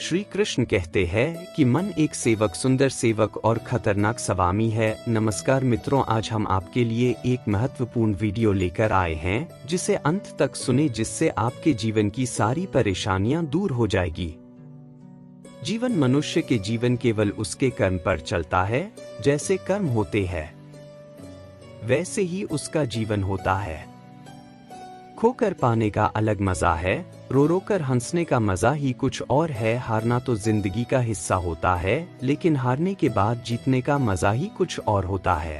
श्री कृष्ण कहते हैं कि मन एक सेवक, सुंदर सेवक और खतरनाक स्वामी है। नमस्कार मित्रों, आज हम आपके लिए एक महत्वपूर्ण वीडियो लेकर आए हैं, जिसे अंत तक सुने, जिससे आपके जीवन की सारी परेशानियां दूर हो जाएगी। जीवन, मनुष्य के जीवन केवल उसके कर्म पर चलता है। जैसे कर्म होते हैं वैसे ही उसका जीवन होता है। खोकर पाने का अलग मजा है, रो रो कर हंसने का मजा ही कुछ और है। हारना तो जिंदगी का हिस्सा होता है, लेकिन हारने के बाद जीतने का मजा ही कुछ और होता है।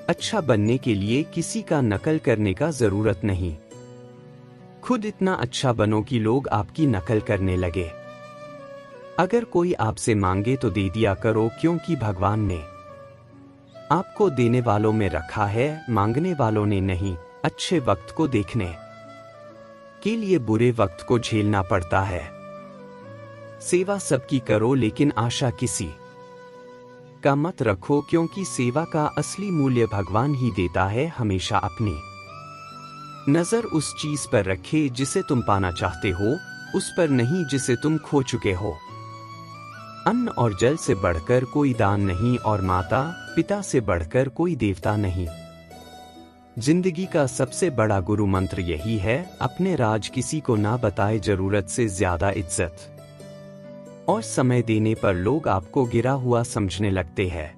अच्छा बनने के लिए किसी का नकल करने का जरूरत नहीं। खुद इतना अच्छा बनो कि लोग आपकी नकल करने लगे। अगर कोई आपसे मांगे तो दे दिया करो, क्योंकि भगवान ने आपको देने वालों में रखा है, मांगने वालों ने नहीं। अच्छे वक्त को देखने के लिए बुरे वक्त को झेलना पड़ता है। सेवा सबकी करो, लेकिन आशा किसी का मत रखो, क्योंकि सेवा का असली मूल्य भगवान ही देता है। हमेशा अपनी नजर उस चीज पर रखे जिसे तुम पाना चाहते हो, उस पर नहीं जिसे तुम खो चुके हो। अन्न और जल से बढ़कर कोई दान नहीं, और माता पिता से बढ़कर कोई देवता नहीं। जिंदगी का सबसे बड़ा गुरु मंत्र यही है, अपने राज किसी को ना बताए। जरूरत से ज्यादा इज्जत और समय देने पर लोग आपको गिरा हुआ समझने लगते हैं।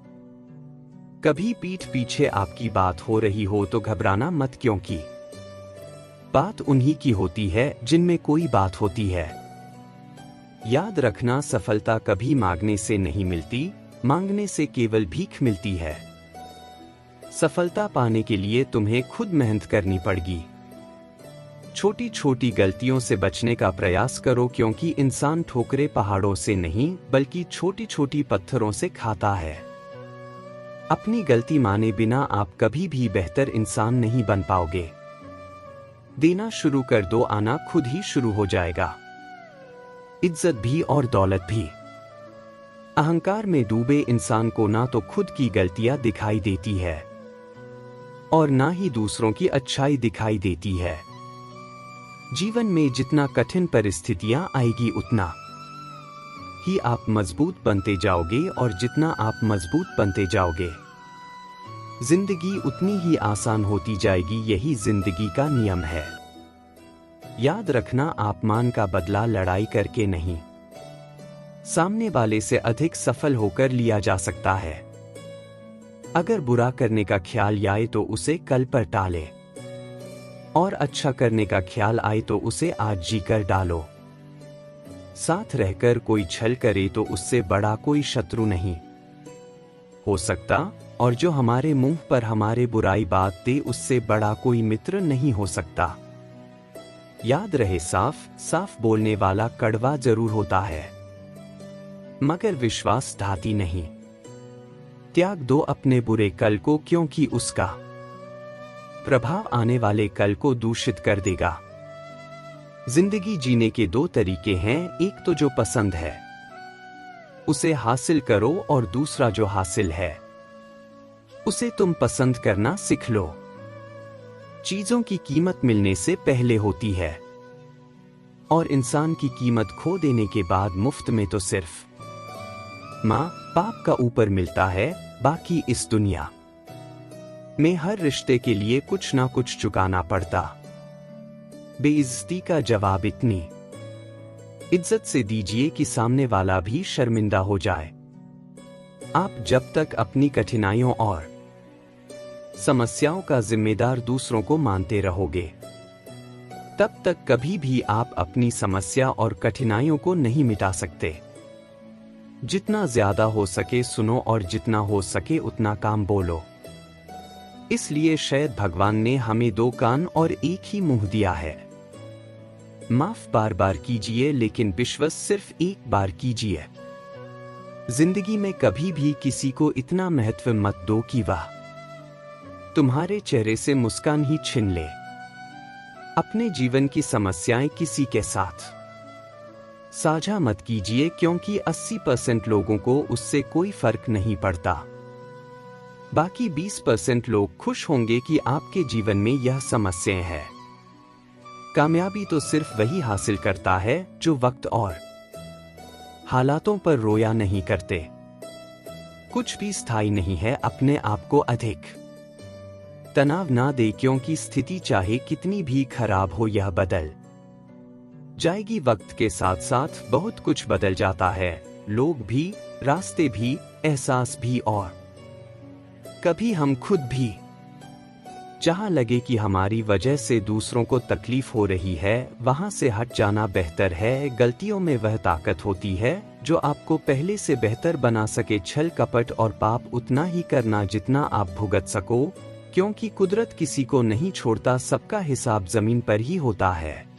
कभी पीठ पीछे आपकी बात हो रही हो तो घबराना मत, क्योंकि बात उन्हीं की होती है जिनमें कोई बात होती है। याद रखना, सफलता कभी मांगने से नहीं मिलती, मांगने से केवल भीख मिलती है। सफलता पाने के लिए तुम्हें खुद मेहनत करनी पड़ेगी। छोटी छोटी गलतियों से बचने का प्रयास करो, क्योंकि इंसान ठोकरे पहाड़ों से नहीं बल्कि छोटी छोटी पत्थरों से खाता है। अपनी गलती माने बिना आप कभी भी बेहतर इंसान नहीं बन पाओगे। देना शुरू कर दो, आना खुद ही शुरू हो जाएगा। इज्जत भी और दौलत भी। अहंकार में डूबे इंसान को ना तो खुद की गलतियां दिखाई देती है और ना ही दूसरों की अच्छाई दिखाई देती है। जीवन में जितना कठिन परिस्थितियां आएगी, उतना ही आप मजबूत बनते जाओगे, और जितना आप मजबूत बनते जाओगे, जिंदगी उतनी ही आसान होती जाएगी। यही जिंदगी का नियम है। याद रखना, अपमान का बदला लड़ाई करके नहीं, सामने वाले से अधिक सफल होकर लिया जा सकता है। अगर बुरा करने का ख्याल आए तो उसे कल पर टाले, और अच्छा करने का ख्याल आए तो उसे आज जी कर डालो। साथ रहकर कोई छल करे तो उससे बड़ा कोई शत्रु नहीं हो सकता, और जो हमारे मुंह पर हमारे बुराई बात दे, उससे बड़ा कोई मित्र नहीं हो सकता। याद रहे, साफ साफ बोलने वाला कड़वा जरूर होता है, मगर विश्वास ढाती नहीं। त्याग दो अपने बुरे कल को, क्योंकि उसका प्रभाव आने वाले कल को दूषित कर देगा। जिंदगी जीने के दो तरीके हैं, एक तो जो पसंद है उसे हासिल करो, और दूसरा जो हासिल है उसे तुम पसंद करना सीख लो। चीजों की कीमत मिलने से पहले होती है, और इंसान की कीमत खो देने के बाद मुफ्त में तो सिर्फ माँ बाप का ऊपर मिलता है। बाकी इस दुनिया में हर रिश्ते के लिए कुछ ना कुछ चुकाना पड़ता। बेइज्जती का जवाब इतनी इज्जत से दीजिए कि सामने वाला भी शर्मिंदा हो जाए। आप जब तक अपनी कठिनाइयों और समस्याओं का जिम्मेदार दूसरों को मानते रहोगे, तब तक कभी भी आप अपनी समस्या और कठिनाइयों को नहीं मिटा सकते। जितना ज्यादा हो सके सुनो, और जितना हो सके उतना काम बोलो। इसलिए शायद भगवान ने हमें दो कान और एक ही मुंह दिया है। माफ बार बार कीजिए, लेकिन विश्वास सिर्फ एक बार कीजिए। जिंदगी में कभी भी किसी को इतना महत्व मत दो कि वह तुम्हारे चेहरे से मुस्कान ही छीन ले। अपने जीवन की समस्याएं किसी के साथ साझा मत कीजिए, क्योंकि 80% लोगों को उससे कोई फर्क नहीं पड़ता। बाकी 20% लोग खुश होंगे कि आपके जीवन में यह समस्याएं हैं। कामयाबी तो सिर्फ वही हासिल करता है जो वक्त और हालातों पर रोया नहीं करते। कुछ भी स्थायी नहीं है। अपने आप को अधिक तनाव ना दे, क्योंकि स्थिति चाहे कितनी भी खराब हो यह बदल जाएगी। वक्त के साथ साथ बहुत कुछ बदल जाता है, लोग भी, रास्ते भी, एहसास भी, और कभी हम खुद भी। जहां लगे कि हमारी वजह से दूसरों को तकलीफ हो रही है, वहां से हट जाना बेहतर है। गलतियों में वह ताकत होती है जो आपको पहले से बेहतर बना सके। छल कपट और पाप उतना ही करना जितना आप भुगत सको, क्योंकि कुदरत किसी को नहीं छोड़ता। सबका हिसाब जमीन पर ही होता है।